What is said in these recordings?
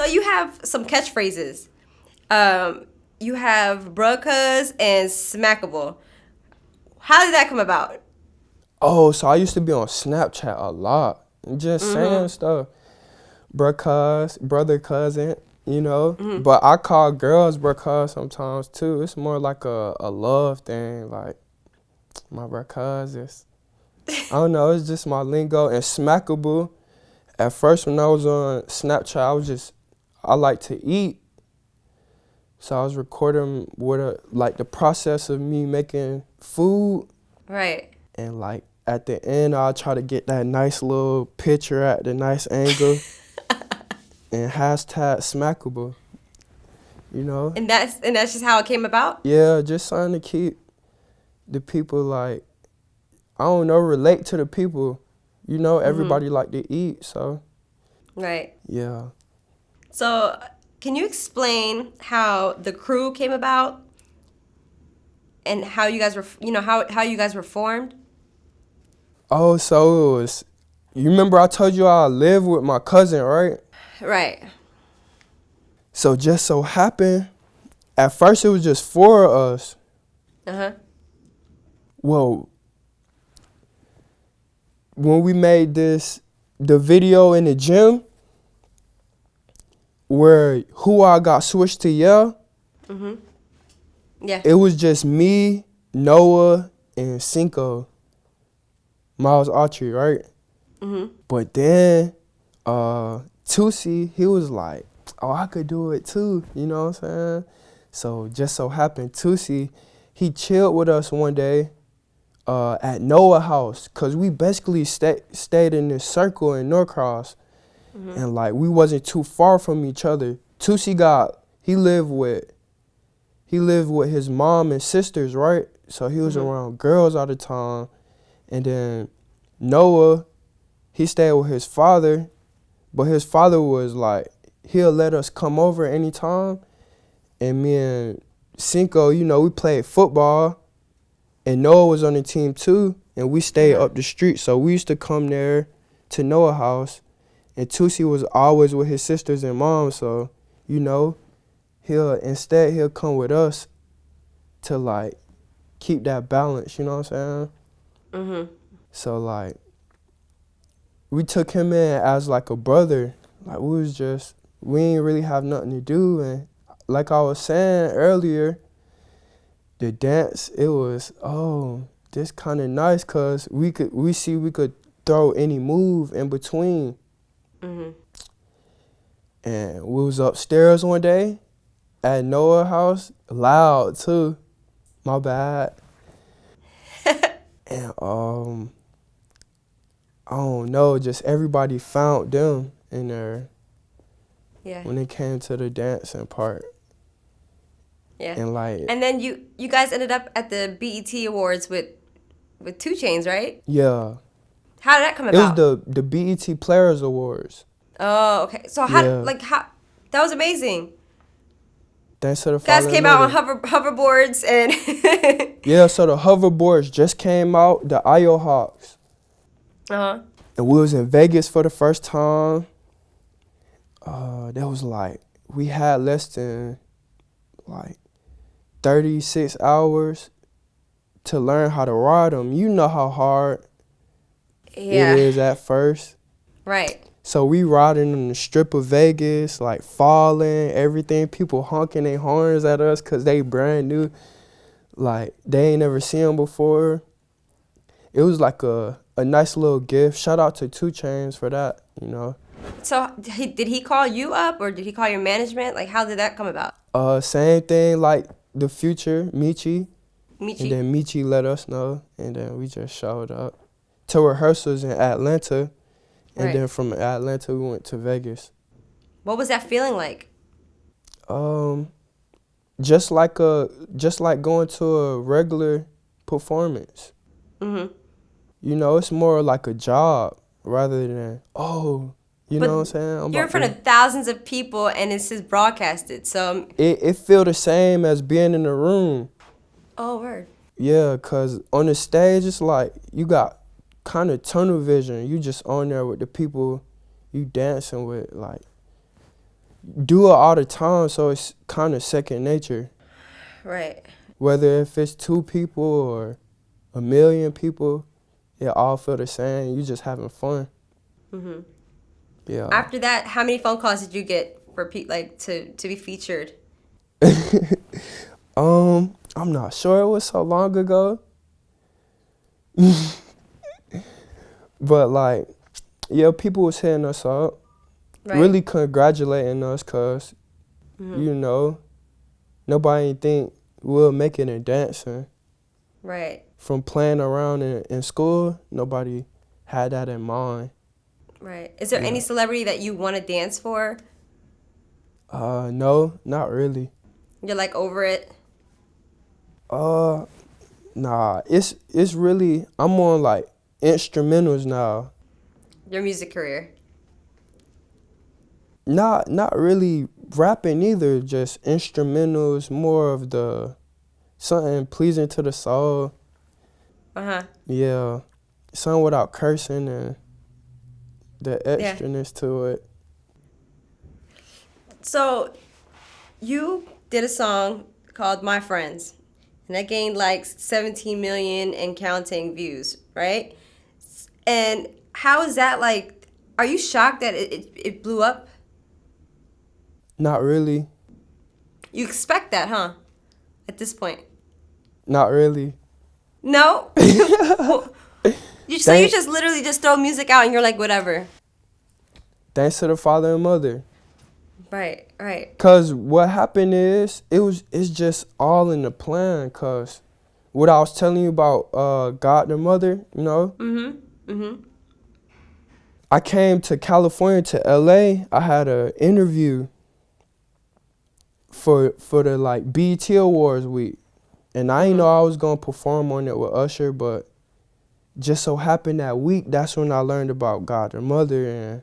So you have some catchphrases. You have bruh cuz and smackable. How did that come about? Oh, so I used to be on Snapchat a lot. Just saying stuff. Bruh cuz, brother cousin, you know. But I call girls bruh cuz sometimes too. It's more like a love thing. Like, my bruh cuz is, I don't know, it's just my lingo. And smackable, at first when I was on Snapchat, I like to eat. So I was recording like the process of me making food. Right. And like at the end, I'll try to get that nice little picture at the nice angle. And hashtag smackable, you know? And that's just how it came about? Yeah, just trying to keep the people like, I don't know, relate to the people. You know, everybody like to eat, so. Right. Yeah. So, can you explain how the crew came about and how you guys were, how you guys were formed? Oh, so it was, you remember I told you I live with my cousin, right? Right. So just so happened, at first it was just four of us. Uh-huh. Well, when we made the video in the gym, where who I got switched to Yell, Yeah. it was just me, Noah, and Cinco, Miles Autry, right? But then Tusi, he was like, oh, I could do it too, you know what I'm saying? So just so happened, Tusi, he chilled with us one day at Noah house, because we basically stayed in this circle in Norcross. And like we wasn't too far from each other. Tusi he lived with his mom and sisters, right? So he was around girls all the time. And then Noah, he stayed with his father, but his father was like, he'll let us come over anytime. And me and Cinco, you know, we played football, and Noah was on the team too, and we stayed up the street. So we used to come there to Noah's house. And Tusi was always with his sisters and mom, so, you know, he'll come with us to, like, keep that balance, you know what I'm saying? So, like, we took him in as, like, a brother. Like, we ain't really have nothing to do. And like I was saying earlier, the dance, it was, this kind of nice, because we could throw any move in between. And we was upstairs one day at Noah's house, loud too. My bad. And I don't know, just everybody found them in there. Yeah. When it came to the dancing part. Yeah. And like. And then you guys ended up at the BET Awards with 2 Chainz, right? Yeah. How did that come It about? was the BET Players Awards. Oh, okay. So how that was amazing. Thanks to the Guys came out on hoverboards and yeah, so the hoverboards just came out, the IO Hawks. Uh-huh. And we was in Vegas for the first time. That was like, we had less than like 36 hours to learn how to ride them. You know how hard it is at first. Right. So we riding in the strip of Vegas, like falling, everything. People honking their horns at us because they brand new. Like, they ain't never seen them before. It was like a nice little gift. Shout out to 2 Chainz for that, you know. So did he call you up or did he call your management? Like, how did that come about? Same thing like the Future, Michi. Michi. And then Michi let us know, and then we just showed up to rehearsals in Atlanta. And then from Atlanta, we went to Vegas. What was that feeling like? Just like going to a regular performance. You know, it's more like a job rather than, you know what I'm saying? You're in front of thousands of people and it's just broadcasted, so. It feel the same as being in the room. Oh, word. Yeah, because on the stage, it's like you got kind of tunnel vision. You just on there with the people you dancing with. Like, do it all the time, so it's kind of second nature. Right. Whether if it's 2 people or 1,000,000 people, it all feel the same. You just having fun. Mm-hmm. Yeah. After that, how many phone calls did you get for to be featured? I'm not sure. It was so long ago. But like, yeah, people was hitting us up, Right. really congratulating us, cause Mm-hmm. you know, nobody think we'll make it in dancing. Right. From playing around in school, nobody had that in mind. Right. Is there Yeah. any celebrity that you want to dance for? No, not really. You're like over it? Nah, it's really, I'm on like instrumentals now. Your music career? Not really rapping either, just instrumentals, more of the something pleasing to the soul. Uh-huh. Yeah, something without cursing and the Yeah. extraness to it. So you did a song called My Friends, and that gained like 17 million and counting views, right? And how is that like? Are you shocked that it blew up? Not really, You expect that, huh? At this point. not really. No? So you Thank- just literally just throw music out and you're like, whatever. Thanks to the father and mother. Right, right. Cause what happened is it's just all in the plan. Cause what I was telling you about God the mother, you know. Mm-hmm. Mm-hmm. I came to California to LA. I had an interview for the like BET Awards week, and I didn't know I was gonna perform on it with Usher, but just so happened that week that's when I learned about God the mother and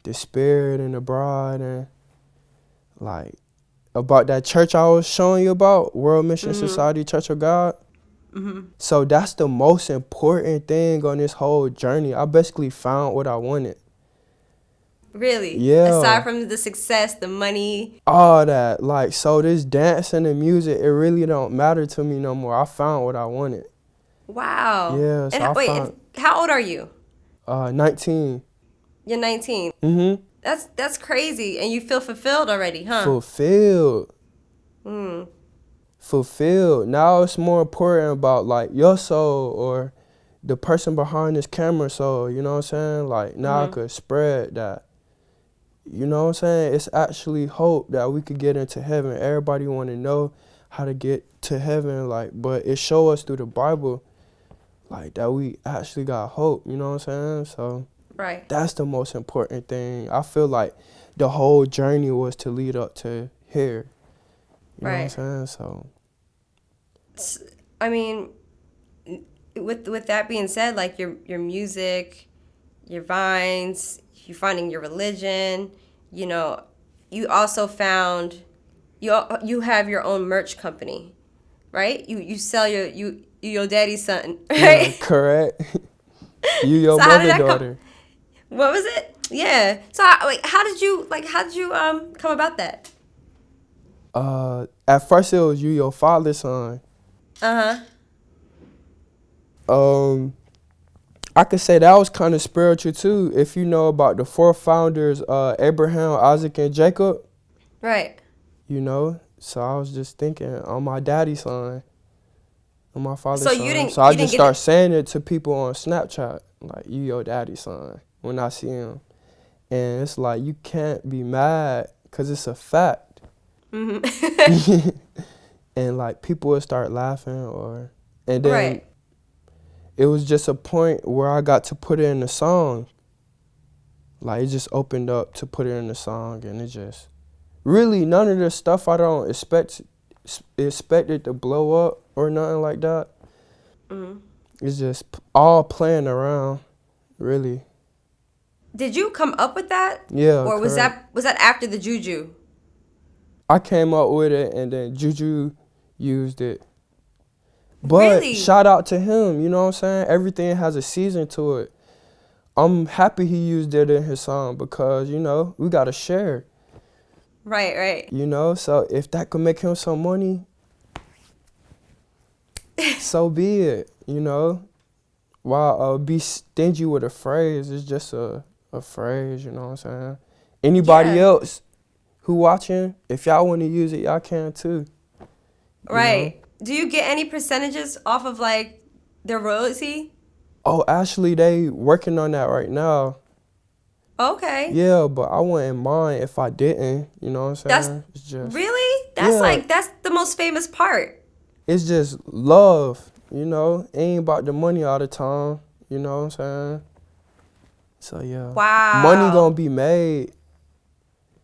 the spirit and the bride and like about that church I was showing you about, World Mission Society Church of God. Mm-hmm. So that's the most important thing on this whole journey. I basically found what I wanted. Really? Yeah. Aside from the success, the money. All that. Like, so this dancing and music, it really don't matter to me no more. I found what I wanted. Wow. Yeah, so And I wait, found- how old are you? 19. You're 19. Mm-hmm. That's crazy. And you feel fulfilled already, huh? Fulfilled. Mm. Fulfilled. Now it's more important about, like, your soul or the person behind this camera soul, you know what I'm saying? Like, now I could spread that. You know what I'm saying? It's actually hope that we could get into heaven. Everybody want to know how to get to heaven, like, but it show us through the Bible, like, that we actually got hope, you know what I'm saying? So Right. that's the most important thing. I feel like the whole journey was to lead up to here. You know what I'm saying? So I mean, with that being said, like your music, your vines, you finding your religion, you know, you also found you have your own merch company, right? You sell your daddy's son, right? yeah, correct. You your So how did mother that daughter. What was it? Yeah. So how did you come about that? At first it was you your father's son. Uh-huh. I could say that was kind of spiritual too. If you know about the 4 founders, Abraham, Isaac, and Jacob. Right. You know, so I was just thinking, I'm my daddy's son, I'm my father's So son. you didn't- so I you didn't just get start it- saying it to people on Snapchat, like, you your daddy's son, when I see him. And it's like, you can't be mad, because it's a fact. Mm-hmm. And like, people would start laughing, and then Right. it was just a point where I got to put it in the song. Like, it just opened up to put it in the song, and it just, really, none of the stuff I don't expect it to blow up or nothing like that. Mm-hmm. It's just all playing around, really. Did you come up with that? Yeah, Or was correct. that after the JuJu? I came up with it, and then JuJu used it. But Really? shout out to him, you know what I'm saying? Everything has a season to it. I'm happy he used it in his song because, you know, we got to share. Right. You know, so if that could make him some money, so be it, you know. While be stingy with a phrase, it's just a phrase, you know what I'm saying? Anybody Yeah. else who watching, if y'all want to use it, y'all can too. You know? Right. Do you get any percentages off of like their royalty? Oh, actually, they working on that right now. Okay. Yeah, but I wouldn't mind if I didn't. You know what I'm That's saying? It's just really? yeah. That's the most famous part. It's just love. You know, it ain't about the money all the time. You know what I'm saying? So yeah, money Wow. gonna be made.